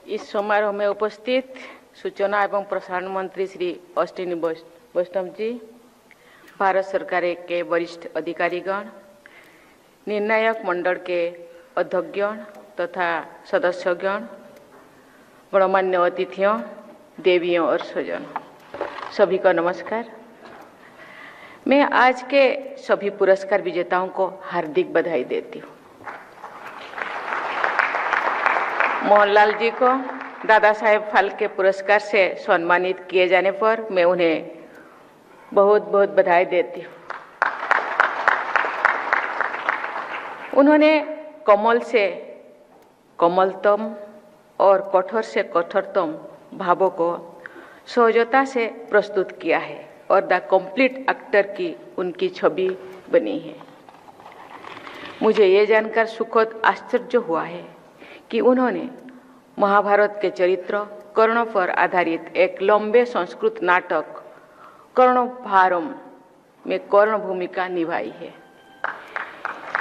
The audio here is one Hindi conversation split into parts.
इस समारोह में उपस्थित सूचना एवं प्रसारण मंत्री श्री अश्विनी वैष्णव जी, भारत सरकार के वरिष्ठ अधिकारीगण, निर्णायक मंडल के अध्यक्षगण तथा सदस्यगण, गणमान्य अतिथियों, देवियों और स्वजनों, सभी को नमस्कार। मैं आज के सभी पुरस्कार विजेताओं को हार्दिक बधाई देती हूँ। मोहनलाल जी को दादा साहेब फाल्के पुरस्कार से सम्मानित किए जाने पर मैं उन्हें बहुत बहुत बधाई देती हूँ। उन्होंने कोमल से कोमलतम और कठोर से कठोरतम भावों को सहजता से प्रस्तुत किया है और द कंप्लीट एक्टर की उनकी छवि बनी है। मुझे ये जानकर सुखद आश्चर्य हुआ है कि उन्होंने महाभारत के चरित्र कर्ण पर आधारित एक लंबे संस्कृत नाटक कर्णभारम में कर्ण भूमिका निभाई है।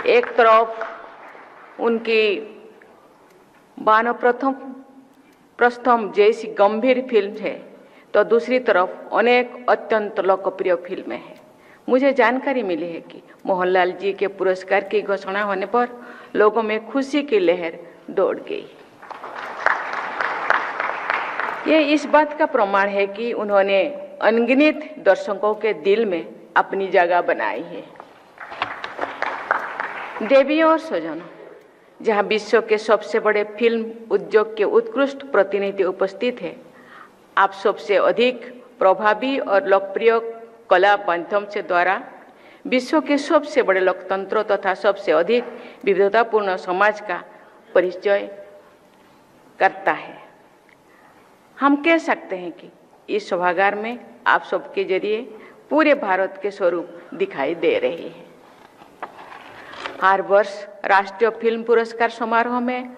एक तरफ उनकी वानप्रस्थम जैसी गंभीर फिल्म है तो दूसरी तरफ अनेक अत्यंत लोकप्रिय फिल्में हैं। मुझे जानकारी मिली है कि मोहनलाल जी के पुरस्कार की घोषणा होने पर लोगों में खुशी की लहर दौड़ गई। ये इस बात का प्रमाण है कि उन्होंने अनगिनत दर्शकों के दिल में अपनी जगह बनाई है। देवियों और स्वजनों, जहां विश्व के सबसे बड़े फिल्म उद्योग के उत्कृष्ट प्रतिनिधि उपस्थित है, आप सबसे अधिक प्रभावी और लोकप्रिय कला माध्यम से द्वारा विश्व के सबसे बड़े लोकतंत्र तथा सबसे अधिक विविधतापूर्ण समाज का परिचय करता है। हम कह सकते हैं कि इस सभागार में आप सबके जरिए पूरे भारत के स्वरूप दिखाई दे रही है। हर वर्ष राष्ट्रीय फिल्म पुरस्कार समारोह में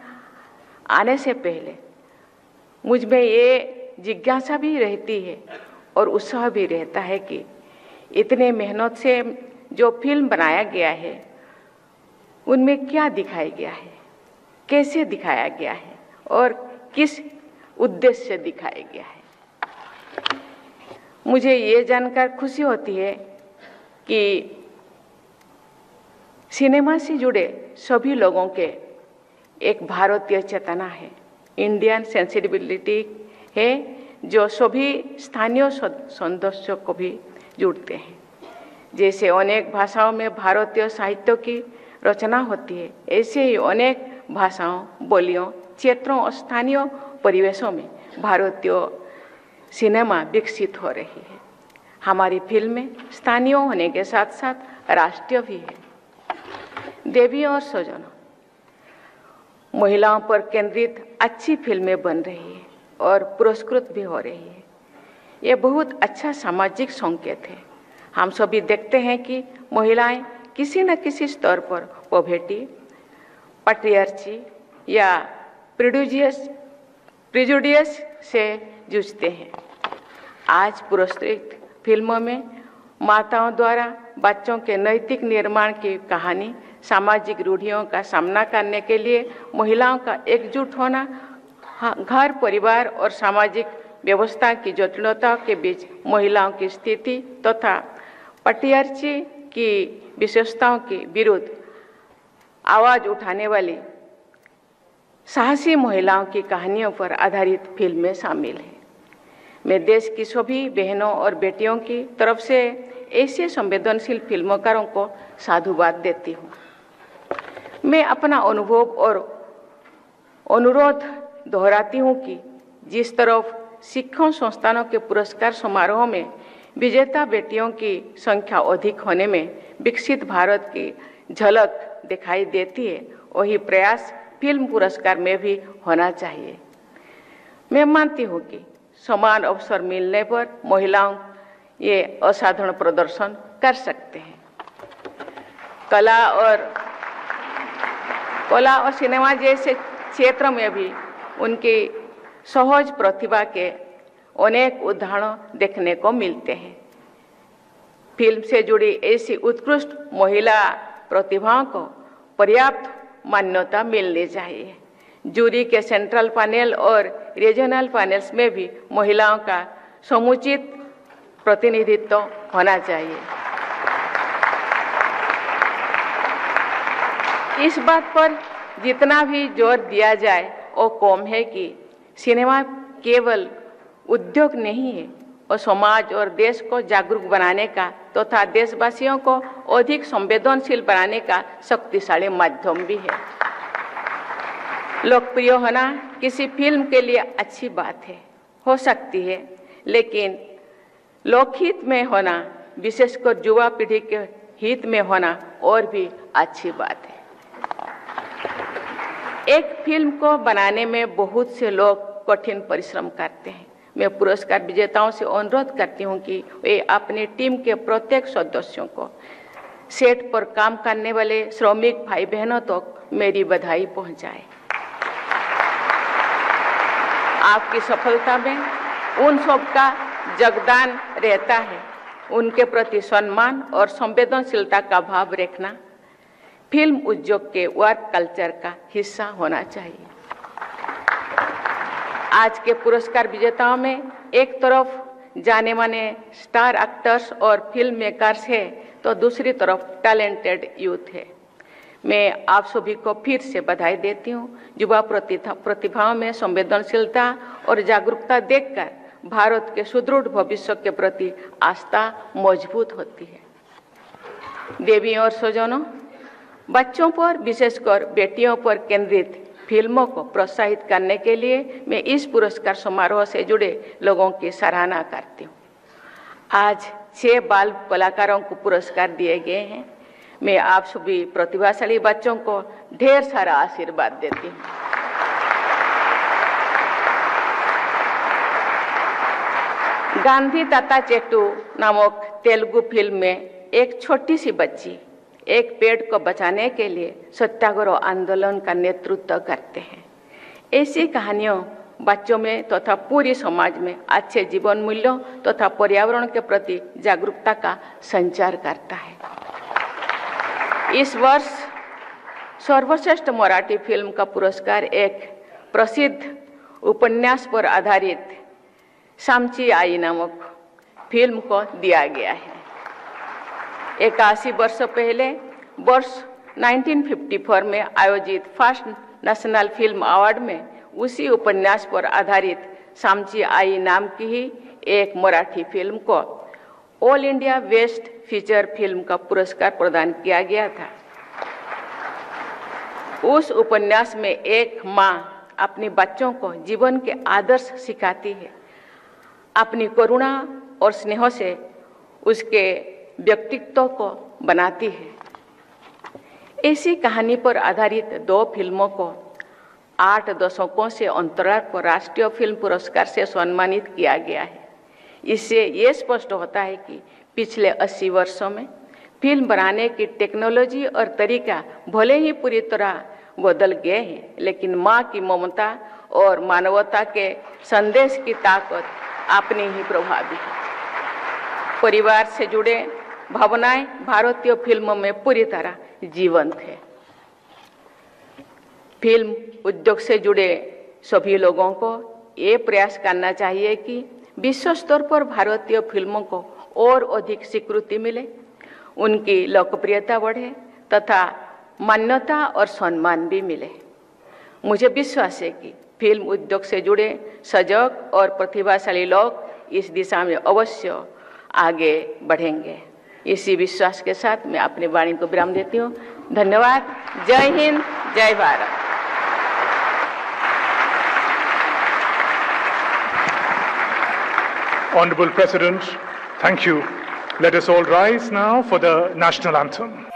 आने से पहले मुझ में ये जिज्ञासा भी रहती है और उत्साह भी रहता है कि इतने मेहनत से जो फिल्म बनाया गया है उनमें क्या दिखाया गया है, कैसे दिखाया गया है और किस उद्देश्य से दिखाया गया है। मुझे ये जानकर खुशी होती है कि सिनेमा से जुड़े सभी लोगों के एक भारतीय चेतना है, इंडियन सेंसिटिविटी है, जो सभी स्थानीय सदस्यों को भी जुड़ते हैं। जैसे अनेक भाषाओं में भारतीय साहित्य की रचना होती है, ऐसे ही अनेक भाषाओं, बोलियों, क्षेत्रों और स्थानीय परिवेशों में भारतीय सिनेमा विकसित हो रही है। हमारी फिल्में स्थानीय होने के साथ साथ राष्ट्रीय भी है। देवियों और स्वजनों, महिलाओं पर केंद्रित अच्छी फिल्में बन रही है और पुरस्कृत भी हो रही है। ये बहुत अच्छा सामाजिक संकेत है। हम सभी देखते हैं कि महिलाएं किसी न किसी स्तर पर पॉवर्टी, पैट्रियार्ची या प्रिजुडियस से जूझते हैं। आज पुरस्कृत फिल्मों में माताओं द्वारा बच्चों के नैतिक निर्माण की कहानी, सामाजिक रूढ़ियों का सामना करने के लिए महिलाओं का एकजुट होना, घर, परिवार और सामाजिक व्यवस्था की जटिलता के बीच महिलाओं की स्थिति तथा पैट्रियार्ची की विशेषताओं के विरुद्ध आवाज उठाने वाली साहसी महिलाओं की कहानियों पर आधारित फिल्में शामिल हैं। मैं देश की सभी बहनों और बेटियों की तरफ से ऐसे संवेदनशील फिल्मकारों को साधुवाद देती हूँ। मैं अपना अनुभव और अनुरोध दोहराती हूँ कि जिस तरफ शिक्षण संस्थानों के पुरस्कार समारोह में विजेता बेटियों की संख्या अधिक होने में विकसित भारत की झलक दिखाई देती है, वही प्रयास फिल्म पुरस्कार में भी होना चाहिए। मैं मानती हूँ कि समान अवसर मिलने पर महिलाओं ये असाधारण प्रदर्शन कर सकते हैं। कला और सिनेमा जैसे क्षेत्र में भी उनकी सहज प्रतिभा के अनेक उदाहरण देखने को मिलते हैं। फिल्म से जुड़ी ऐसी उत्कृष्ट महिला प्रतिभाओं को पर्याप्त मान्यता मिलनी चाहिए। जूरी के सेंट्रल पैनल और रीजनल पैनल्स में भी महिलाओं का समुचित प्रतिनिधित्व होना चाहिए। इस बात पर जितना भी जोर दिया जाए वो कम है कि सिनेमा केवल उद्योग नहीं है, और समाज और देश को जागरूक बनाने का तथा देशवासियों को अधिक संवेदनशील बनाने का शक्तिशाली माध्यम भी है। लोकप्रिय होना किसी फिल्म के लिए अच्छी बात है, हो सकती है, लेकिन लोकहित में होना, विशेषकर युवा पीढ़ी के हित में होना और भी अच्छी बात है। एक फिल्म को बनाने में बहुत से लोग कठिन परिश्रम करते हैं। मैं पुरस्कार विजेताओं से अनुरोध करती हूं कि वे अपनी टीम के प्रत्येक सदस्यों को, सेट पर काम करने वाले श्रमिक भाई बहनों तक मेरी बधाई पहुंचाएं। आपकी सफलता में उन सबका योगदान रहता है। उनके प्रति सम्मान और संवेदनशीलता का भाव रखना फिल्म उद्योग के वर्क कल्चर का हिस्सा होना चाहिए। आज के पुरस्कार विजेताओं में एक तरफ जाने माने स्टार एक्टर्स और फिल्म मेकर्स है, तो दूसरी तरफ टैलेंटेड यूथ है। मैं आप सभी को फिर से बधाई देती हूँ। युवा प्रतिभाओं में संवेदनशीलता और जागरूकता देखकर भारत के सुदृढ़ भविष्य के प्रति आस्था मजबूत होती है। देवियों और स्वजनों, बच्चों पर, विशेषकर बेटियों पर केंद्रित फिल्मों को प्रोत्साहित करने के लिए मैं इस पुरस्कार समारोह से जुड़े लोगों की सराहना करती हूँ। आज 6 बाल कलाकारों को पुरस्कार दिए गए हैं। मैं आप सभी प्रतिभाशाली बच्चों को ढेर सारा आशीर्वाद देती हूँ। गांधी ताता चेट्टू नामक तेलुगु फिल्म में एक छोटी सी बच्ची एक पेड़ को बचाने के लिए सत्याग्रह आंदोलन का नेतृत्व करते हैं। ऐसी कहानियों बच्चों में तथा पूरी समाज में अच्छे जीवन मूल्यों तथा पर्यावरण के प्रति जागरूकता का संचार करता है। इस वर्ष सर्वश्रेष्ठ मराठी फिल्म का पुरस्कार एक प्रसिद्ध उपन्यास पर आधारित सामची आई नामक फिल्म को दिया गया है। 81 वर्ष पहले वर्ष 1954 में आयोजित फर्स्ट नेशनल फिल्म अवार्ड में उसी उपन्यास पर आधारित सामची आई नाम की ही एक मराठी फिल्म को all India best feature film का पुरस्कार प्रदान किया गया था। उस उपन्यास में एक माँ अपने बच्चों को जीवन के आदर्श सिखाती है, अपनी करुणा और स्नेह से उसके व्यक्तित्व को बनाती है। ऐसी कहानी पर आधारित 2 फिल्मों को 8 दशकों से अंतराल पर राष्ट्रीय फिल्म पुरस्कार से सम्मानित किया गया है। इससे ये स्पष्ट होता है कि पिछले 80 वर्षों में फिल्म बनाने की टेक्नोलॉजी और तरीका भले ही पूरी तरह बदल गए हैं, लेकिन माँ की ममता और मानवता के संदेश की ताकत अपनी ही प्रभावी है। परिवार से जुड़े भावनाएं भारतीय फिल्मों में पूरी तरह जीवंत है। फिल्म उद्योग से जुड़े सभी लोगों को ये प्रयास करना चाहिए कि विश्व स्तर पर भारतीय फिल्मों को और अधिक स्वीकृति मिले, उनकी लोकप्रियता बढ़े तथा मान्यता और सम्मान भी मिले। मुझे विश्वास है कि फिल्म उद्योग से जुड़े सजग और प्रतिभाशाली लोग इस दिशा में अवश्य आगे बढ़ेंगे। इसी विश्वास के साथ मैं अपनी वाणी को विराम देती हूँ। धन्यवाद। जय हिंद, जय Bharat. Honorable President, thank you. Let us all rise now for the national anthem.